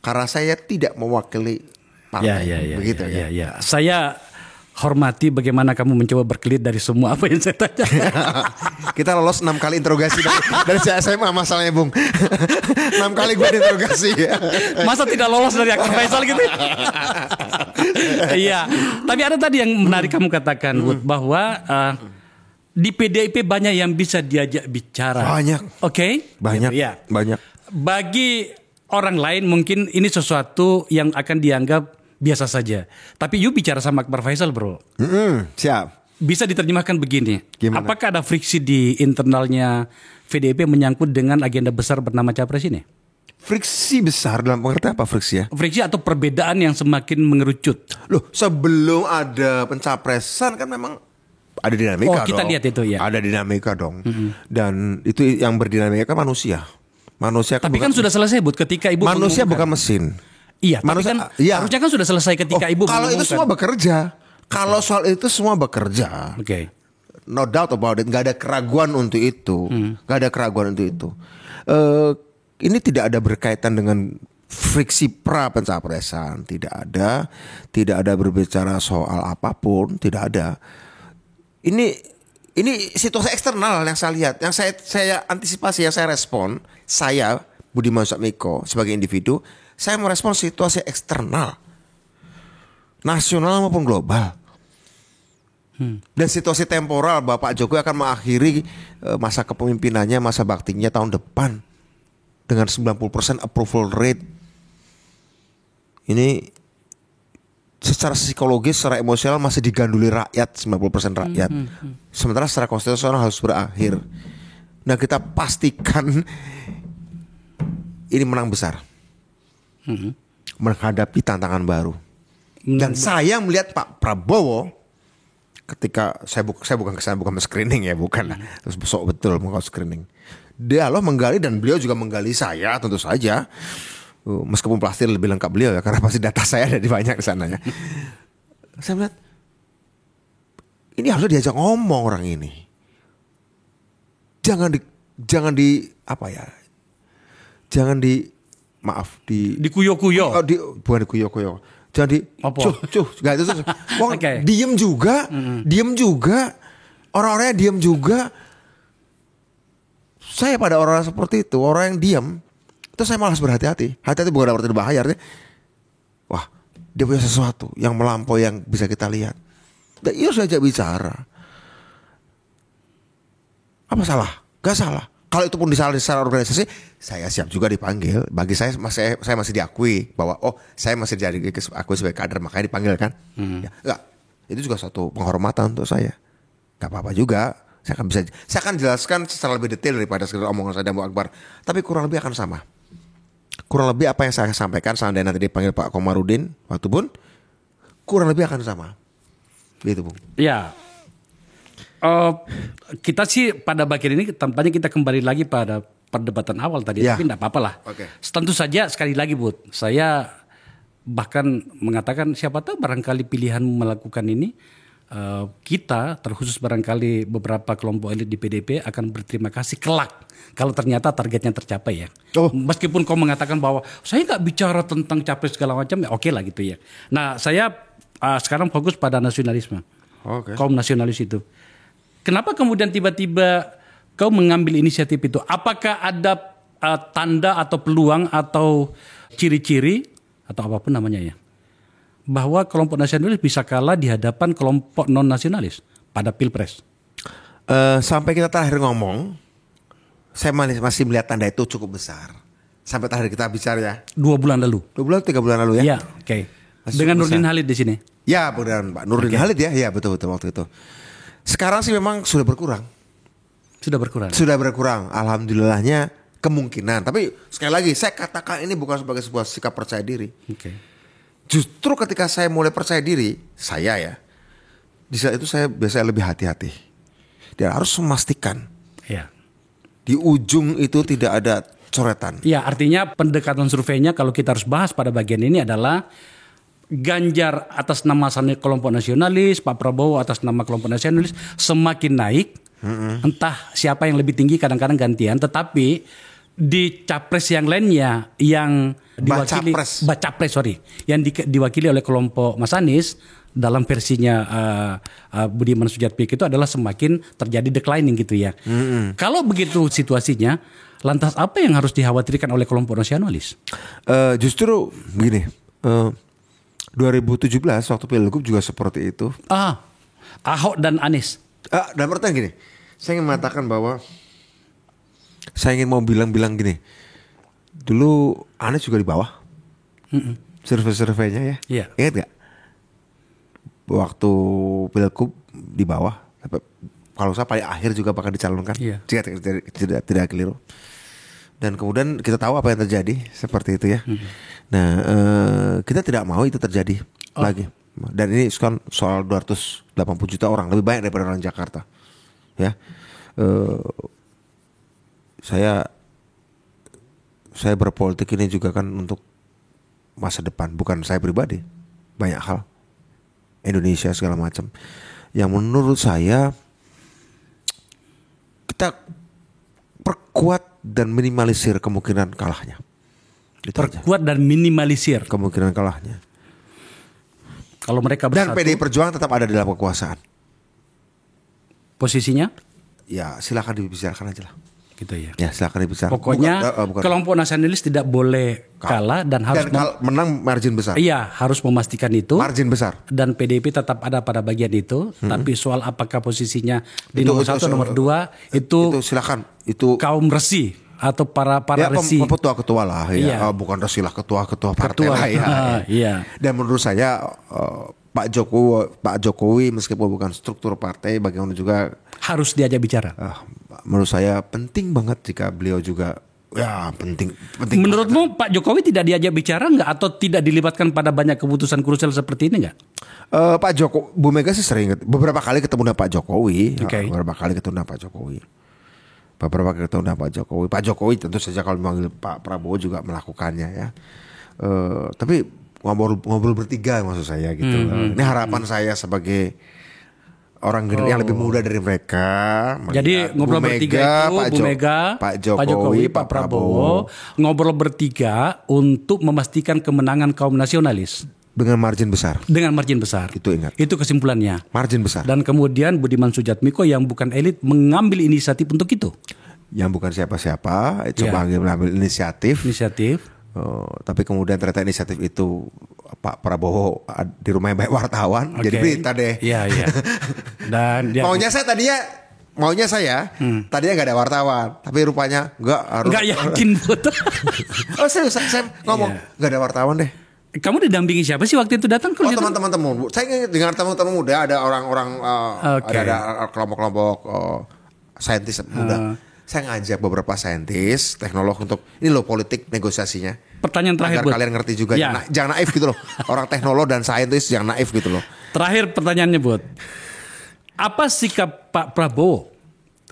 Karena saya tidak mewakili partai. Begitu ya. Saya hormati bagaimana kamu mencoba berkelit dari semua apa yang saya tanya. Kita lolos 6 kali interogasi dari SMA masalahnya, Bung. 6 kali gue diinterogasi. Masa tidak lolos dari Akbar Faisal gitu? Iya. Tapi ada tadi yang menarik kamu katakan, Bud, bahwa di PDIP banyak yang bisa diajak bicara. Banyak. Oke? Banyak. Ya. Banyak. Bagi orang lain mungkin ini sesuatu yang akan dianggap biasa saja. Tapi you bicara sama Akbar Faisal, bro. Siap. Bisa diterjemahkan begini. Gimana? Apakah ada friksi di internalnya PDIP menyangkut dengan agenda besar bernama Capres ini? Friksi besar dalam pengertian apa friksi ya? Friksi atau perbedaan yang semakin mengerucut. Loh, sebelum ada pencapresan kan memang ada dinamika dong. Kita lihat itu ya. Ada dinamika dong. Dan itu yang berdinamika kan manusia. Tapi kan sudah selesai, Bud, ketika Ibu manusia bukan mesin. Iya, manusia, tapi kan harusnya kan sudah selesai ketika Ibu kalau itu semua bekerja. Kalau soal itu semua bekerja. Oke. No doubt about it. Gak ada keraguan untuk itu. Gak ada keraguan untuk itu. Ini tidak ada berkaitan dengan friksi pra pencapresan. Tidak ada. Tidak ada berbicara soal apapun. Tidak ada. Ini situasi eksternal yang saya lihat. Yang saya antisipasi, yang saya respon. Saya, Budiman Sujatmiko, sebagai individu, saya merespon situasi eksternal, nasional maupun global. Dan situasi temporal, Bapak Jokowi akan mengakhiri masa kepemimpinannya, masa baktinya tahun depan dengan 90% approval rate. Ini secara psikologis, secara emosional masih diganduli rakyat, 90% rakyat. Sementara secara konstitusional harus berakhir. Nah, kita pastikan ini menang besar. Menghadapi tantangan baru. Dan saya melihat Pak Prabowo ketika saya bukan screening ya, bukan. Terus besok betul mau screening. Dia menggali dan beliau juga menggali saya tentu saja. Meskipun pasti lebih lengkap beliau ya, karena pasti data saya ada di banyak di sana ya. Saya melihat ini harus diajak ngomong orang ini. Jangan di apa ya? Jangan dikuyo-kuyo. Bukan dikuyo-kuyo. Jangan enggak itu. Okay. Diem juga. Orang-orangnya diem juga. Saya pada orang seperti itu, orang yang diem, itu saya malas berhati-hati. Hati-hati bukan arti berbahaya, artinya wah, dia punya sesuatu yang melampaui yang bisa kita lihat. Dan ia saja bicara. Apa salah? Gak salah. Kalau itu pun disalahin secara organisasi, saya siap juga dipanggil. Bagi saya masih diakui bahwa saya masih diakui sebagai kader, makanya dipanggil kan. Ya, enggak. Itu juga suatu penghormatan untuk saya. Gak apa-apa juga. Saya akan jelaskan secara lebih detail daripada sekedar omongan saya dan Bu Akbar. Tapi kurang lebih akan sama. Kurang lebih apa yang saya sampaikan seandainya nanti dipanggil Pak Komarudin waktu pun kurang lebih akan sama. Gitu, Bung. Ya. Kita sih pada bagian ini tampaknya kita kembali lagi pada perdebatan awal tadi, tapi tidak apa-apa lah. Okay. Tentu saja sekali lagi, Bud, saya bahkan mengatakan siapa tahu barangkali pilihan melakukan ini kita terkhusus barangkali beberapa kelompok elit di PDIP akan berterima kasih kelak kalau ternyata targetnya tercapai ya. Meskipun kau mengatakan bahwa saya nggak bicara tentang capres segala macam, ya oke lah gitu ya. Nah saya sekarang fokus pada nasionalisme, kaum nasionalis itu. Kenapa kemudian tiba-tiba kau mengambil inisiatif itu? Apakah ada tanda atau peluang atau ciri-ciri atau apapun namanya ya, bahwa kelompok nasionalis bisa kalah di hadapan kelompok non-nasionalis pada Pilpres? Sampai kita terakhir ngomong, saya masih melihat tanda itu cukup besar. Sampai terakhir kita bicara ya. 2 bulan lalu. 2 bulan, 3 bulan lalu ya. Iya, oke. Dengan Nurdin Halid di sini. Ya, benar Pak Nurdin Halid ya. Ya, betul waktu itu. Sekarang sih memang sudah berkurang. Sudah berkurang. Sudah berkurang. Alhamdulillahnya kemungkinan. Tapi sekali lagi saya katakan ini bukan sebagai sebuah sikap percaya diri. Oke. Justru ketika saya mulai percaya diri, saya ya, di saat itu saya biasanya lebih hati-hati. Dan harus memastikan Ya. di ujung itu tidak ada coretan. Ya, artinya pendekatan surveinya kalau kita harus bahas pada bagian ini adalah Ganjar atas nama kelompok nasionalis, Pak Prabowo atas nama kelompok nasionalis semakin naik. Entah siapa yang lebih tinggi kadang-kadang gantian, tetapi di capres yang lainnya yang diwakili yang diwakili oleh kelompok Mas Anies dalam versinya Budiman Sujatmiko itu adalah semakin terjadi declining gitu ya. Kalau begitu situasinya, lantas apa yang harus dikhawatirkan oleh kelompok nasionalis? Justru begini, 2017 waktu Pilgub juga seperti itu. Ahok dan Anies. Dan pertanyaan gini, saya ingin mengatakan bahwa saya ingin mau bilang gini. Dulu Anies juga di bawah. Survei-surveinya ya. Iya. Ingat gak? Waktu Pilgub di bawah. Kalau saya paling akhir juga bakal dicalonkan. Iya. Jika tidak keliru. Dan kemudian kita tahu apa yang terjadi seperti itu ya. Nah, kita tidak mau itu terjadi lagi. Dan ini kan soal 280 juta orang, lebih banyak daripada orang Jakarta. Ya, saya berpolitik ini juga kan untuk masa depan, bukan saya pribadi. Banyak hal, Indonesia segala macam. Yang menurut saya kita perkuat dan minimalisir kemungkinan kalahnya. Perkuat dan minimalisir kemungkinan kalahnya. Kalau mereka bersatu. Dan PDI Perjuangan tetap ada dalam kekuasaan. Posisinya? Ya silakan dibicarakan aja lah. Gitu ya. Ya silakan dibicarakan. Pokoknya kelompok nasionalis tidak boleh kalah dan harus menang margin besar. Iya, harus memastikan itu. Margin besar. Dan PDIP tetap ada pada bagian itu. Tapi soal apakah posisinya di nomor 1 nomor 2 itu silakan. Itu kaum resi atau para resi. Ketua-ketua lah ya. Iya. Bukan resi lah, ketua partai lah ya. Iya. Dan menurut saya Pak Jokowi meskipun bukan struktur partai, bagaimana juga harus diajak bicara. Menurut saya penting banget jika beliau juga penting. Menurutmu Pak Jokowi tidak diajak bicara nggak atau tidak dilibatkan pada banyak keputusan krusial seperti ini nggak? Pak Jokowi, Bu Mega sih sering beberapa kali ketemu dengan Pak Jokowi. Okay. Beberapa kali ketemu dengan Pak Jokowi. Pak Jokowi tentu saja kalau memanggil Pak Prabowo juga melakukannya ya. Tapi ngobrol bertiga maksud saya gitu. Ini harapan saya sebagai orang yang lebih muda dari mereka. Jadi ngobrol bertiga itu Bu Mega, Pak Jokowi, Pak Prabowo ngobrol bertiga untuk memastikan kemenangan kaum nasionalis. Dengan margin besar. Itu ingat. Itu kesimpulannya. Margin besar. Dan kemudian Budiman Sujatmiko yang bukan elit mengambil inisiatif untuk itu. Yang bukan siapa-siapa, coba mengambil inisiatif. Tapi kemudian ternyata inisiatif itu Pak Prabowo di rumahnya banyak wartawan, jadi berita deh. Iya. Dan maunya saya tadinya nggak ada wartawan, tapi rupanya nggak yakin betul. Saya ngomong nggak ada wartawan deh. Kamu didampingi siapa sih waktu itu datang? Teman-teman temu. Saya dengan teman-teman muda, ada orang-orang, ada kelompok-kelompok saintis muda. Saya ngajak beberapa saintis, teknolog untuk ini loh politik negosiasinya. Pertanyaan terakhir, agar kalian ngerti juga. Ya. Jangan naif gitu loh. Orang teknolog dan saintis jangan naif gitu loh. Terakhir pertanyaannya Bud. Apa sikap Pak Prabowo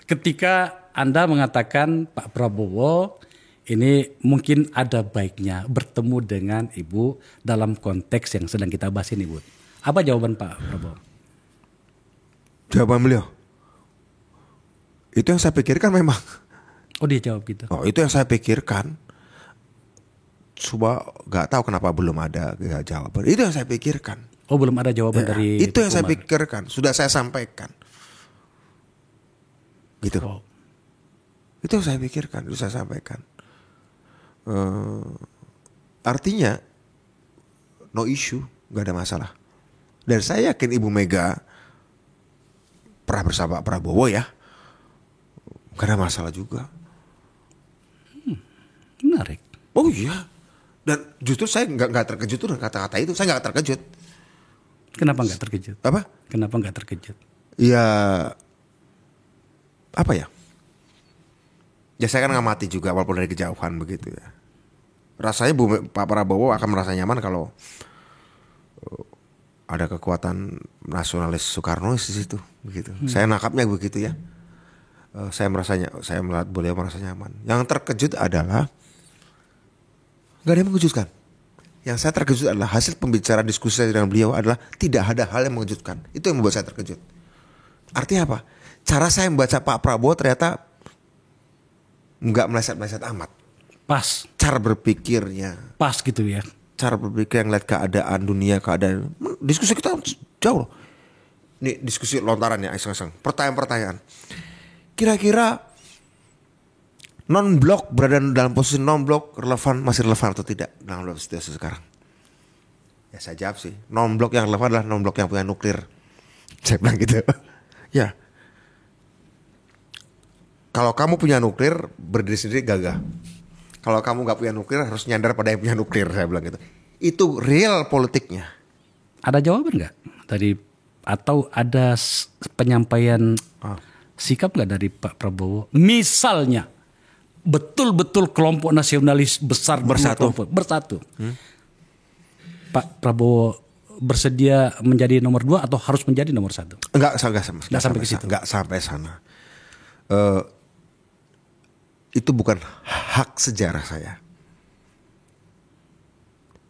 ketika Anda mengatakan Pak Prabowo ini mungkin ada baiknya bertemu dengan Ibu dalam konteks yang sedang kita bahas ini, Bu? Apa jawaban Pak Prabowo? Jawaban beliau, itu yang saya pikirkan memang. Oh, dia jawab gitu. Itu yang saya pikirkan. Coba nggak tahu kenapa belum ada jawaban. Itu yang saya pikirkan. Oh, belum ada jawaban dari itu yang saya pikirkan. Sudah saya sampaikan. Gitu. Oh. Itu yang saya pikirkan. Sudah saya sampaikan. Artinya no issue, nggak ada masalah. Dan saya yakin Ibu Mega pernah bersama Prabowo ya, nggak ada masalah juga. Menarik. Oh iya. Dan justru saya nggak terkejut dengan kata-kata itu. Saya nggak terkejut. Kenapa nggak terkejut? Apa? Kenapa nggak terkejut? Ya apa ya? Ya saya kan ngamati juga walaupun dari kejauhan begitu ya. Rasanya Pak Prabowo akan merasa nyaman kalau ada kekuatan nasionalis Soekarnois di situ begitu. Saya nangkapnya begitu ya. Saya melihat beliau merasa nyaman. Yang terkejut adalah nggak ada yang mengejutkan. Yang saya terkejut adalah hasil pembicaraan diskusi saya dengan beliau adalah tidak ada hal yang mengejutkan. Itu yang membuat saya terkejut. Artinya apa? Cara saya membaca Pak Prabowo ternyata nggak meleset-meleset amat. Pas. Cara berpikirnya. Pas gitu ya. Cara berpikir yang lihat keadaan dunia, keadaan. Diskusi kita jauh loh. Ini diskusi lontaran ya, iseng-iseng. Pertanyaan-pertanyaan. Kira-kira non-blok berada dalam posisi non-blok masih relevan atau tidak dalam situasi sekarang? Ya saya jawab sih, non-blok yang relevan adalah non-blok yang punya nuklir. Saya bilang gitu. Ya. Kalau kamu punya nuklir, berdiri sendiri gagah. Kalau kamu nggak punya nuklir, harus nyandar pada yang punya nuklir. Saya bilang gitu. Itu real politiknya. Ada jawaban nggak dari atau ada penyampaian sikap nggak dari Pak Prabowo? Misalnya betul-betul kelompok nasionalis besar bersatu. Pak Prabowo bersedia menjadi nomor 2 atau harus menjadi nomor 1? Enggak sampai ke situ. Enggak sampai sana. Itu bukan hak sejarah saya.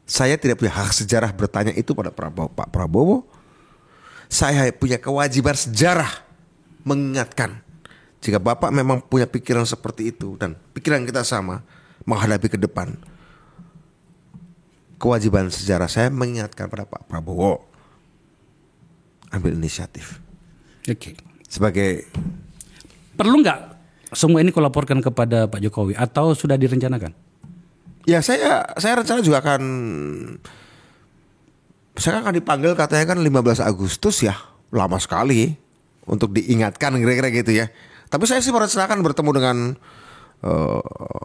Saya tidak punya hak sejarah bertanya itu pada Pak Prabowo. Saya punya kewajiban sejarah mengingatkan. Jika Bapak memang punya pikiran seperti itu dan pikiran kita sama menghadapi ke depan, kewajiban sejarah saya mengingatkan pada Pak Prabowo ambil inisiatif. Oke. Sebagai perlu nggak semua ini kau laporkan kepada Pak Jokowi atau sudah direncanakan? Ya saya rencana juga saya akan dipanggil katanya kan 15 Agustus ya, lama sekali untuk diingatkan kira-kira gitu ya. Tapi saya sih merencanakan bertemu dengan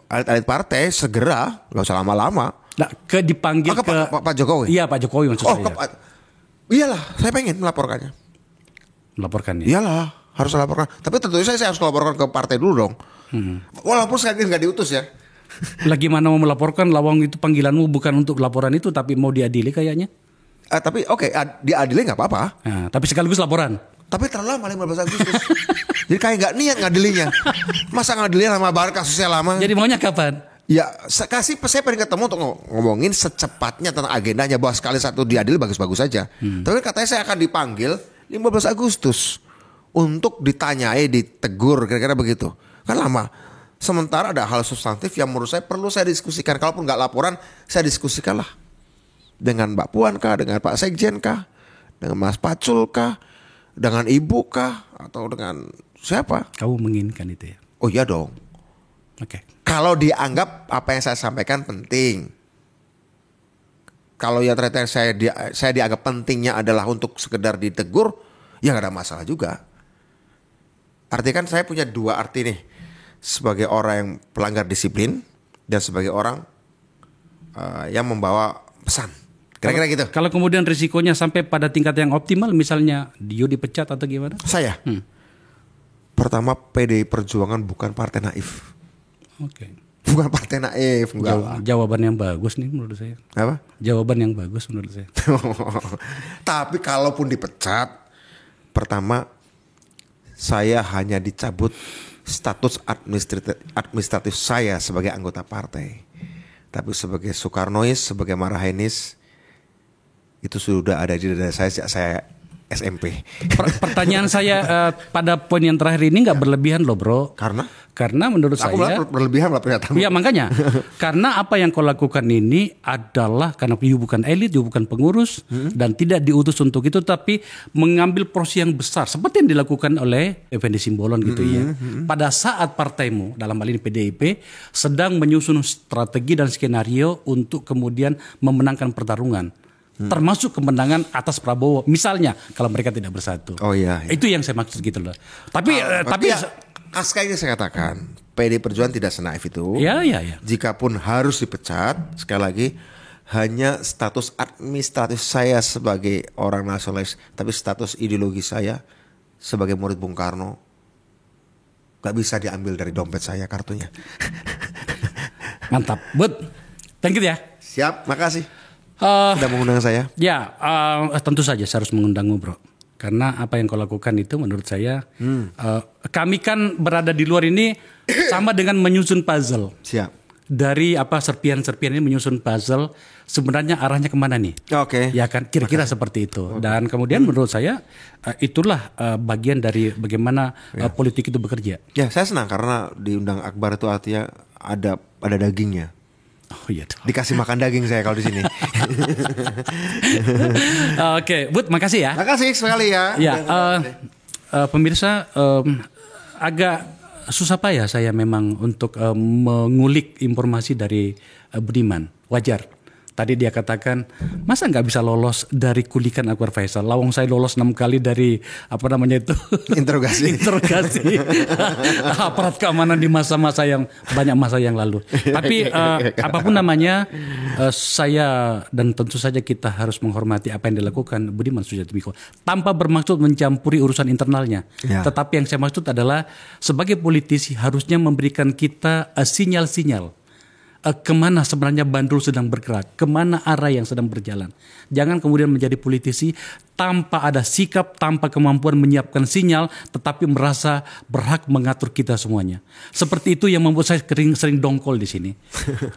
elit-elit partai segera, nggak usah lama-lama. Nah, dipanggil ke Pak Jokowi. Iya, Pak Jokowi maksud saya. Iyalah, saya pengen melaporkannya. Melaporkan ya. Iyalah, harus laporkan. Tapi tentu saya harus melaporkan ke partai dulu dong. Walaupun sekali nggak diutus ya. Lagi mana mau melaporkan, lawang itu panggilanmu bukan untuk laporan itu tapi mau diadili kayaknya. Tapi oke, diadili nggak apa-apa. Nah, tapi sekaligus laporan. Tapi terlalu lama 15 Agustus. Jadi kayak nggak niat ngadilinya. Masa ngadilinya lama banget, kasusnya lama. Jadi maunya kapan? Ya saya pengen ketemu untuk ngomongin secepatnya tentang agendanya. Bahwa sekali satu diadili bagus-bagus saja. Tapi katanya saya akan dipanggil 15 Agustus. Untuk ditanyai, ditegur, kira-kira begitu. Kan lama. Sementara ada hal substantif yang menurut saya perlu saya diskusikan. Kalaupun nggak laporan, saya diskusikanlah. Dengan Mbak Puan kah, dengan Pak Sekjen kah, dengan Mas Pacul kah, dengan Ibu kah, atau dengan siapa? Kamu menginginkan itu ya? Oh iya dong. Oke. Kalau dianggap apa yang saya sampaikan penting. Kalau yang ternyata saya dianggap pentingnya adalah untuk sekedar ditegur, ya nggak ada masalah juga. Artinya kan saya punya dua arti nih. Sebagai orang yang pelanggar disiplin dan sebagai orang yang membawa pesan. Kira-kira gitu. Kalau kemudian risikonya sampai pada tingkat yang optimal, misalnya Dio dipecat atau gimana? Saya. Pertama, PDI Perjuangan bukan partai naif. Oke. Bukan partai naif. Jawaban yang bagus nih menurut saya. Apa? Jawaban yang bagus menurut saya. Tapi kalaupun dipecat, pertama saya hanya dicabut status administratif saya sebagai anggota partai. Tapi sebagai Soekarnois, sebagai Marahainis, itu sudah ada di dada saya sejak saya SMP. Pertanyaan saya pada poin yang terakhir ini nggak berlebihan loh bro. Karena menurut saya berlebihan lah pernyataan. Iya makanya. Karena apa yang kau lakukan ini adalah karena you bukan elit, you bukan pengurus dan tidak diutus untuk itu, tapi mengambil porsi yang besar seperti yang dilakukan oleh Effendi Simbolon gitu ya. Pada saat partaimu dalam hal ini PDIP sedang menyusun strategi dan skenario untuk kemudian memenangkan pertarungan. Termasuk kemenangan atas Prabowo misalnya kalau mereka tidak bersatu. Oh iya. Itu yang saya maksud gitu loh. Tapi sekali saya katakan PD Perjuangan tidak senaif itu. Ya. Jikapun harus dipecat, sekali lagi hanya status administratif saya sebagai orang nasionalis, tapi status ideologi saya sebagai murid Bung Karno Gak bisa diambil dari dompet saya kartunya. Mantap, Bud. Thank you ya. Siap, makasih. Eh, Sudah mengundang saya. Ya, tentu saja saya harus mengundangmu, bro. Karena apa yang kau lakukan itu menurut saya, kami kan berada di luar ini sama dengan menyusun puzzle. Siap. Dari serpian-serpian ini menyusun puzzle, sebenarnya arahnya kemana nih? Oke. Ya kan, kira-kira seperti itu. Dan kemudian menurut saya itulah bagian dari bagaimana politik itu bekerja. Ya, saya senang karena diundang Akbar itu artinya ada dagingnya. Oh iya. Dikasih makan daging saya kalau di sini. Oke, Bud, makasih ya. Makasih sekali ya. Ya, pemirsa, agak susah payah saya memang untuk mengulik informasi dari Budiman. Wajar. Tadi dia katakan, masa nggak bisa lolos dari kulikan Akbar Faisal? Lawang saya lolos 6 kali dari Interogasi. interogasi aparat keamanan di masa-masa yang lalu. Tapi apapun namanya, saya dan tentu saja kita harus menghormati apa yang dilakukan Budiman Sujatmiko tanpa bermaksud mencampuri urusan internalnya. Ya. Tetapi yang saya maksud adalah sebagai politisi harusnya memberikan kita sinyal-sinyal. Kemana sebenarnya bandul sedang bergerak, kemana arah yang sedang berjalan. Jangan kemudian menjadi politisi tanpa ada sikap, tanpa kemampuan menyiapkan sinyal, tetapi merasa berhak mengatur kita semuanya. Seperti itu yang membuat saya sering dongkol di sini.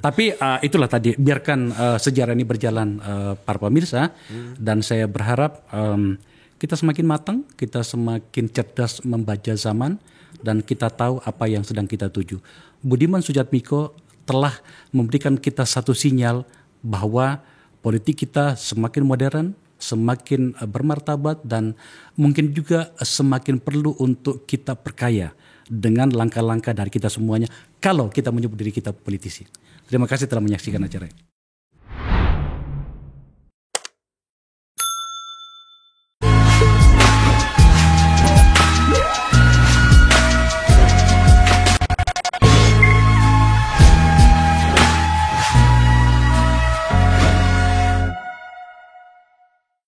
Tapi itulah tadi, biarkan sejarah ini berjalan, para pemirsa, dan saya berharap kita semakin matang, kita semakin cerdas membaca zaman, dan kita tahu apa yang sedang kita tuju. Budiman Sujatmiko telah memberikan kita satu sinyal bahwa politik kita semakin modern, semakin bermartabat, dan mungkin juga semakin perlu untuk kita perkaya dengan langkah-langkah dari kita semuanya kalau kita menyebut diri kita politisi. Terima kasih telah menyaksikan acara ini.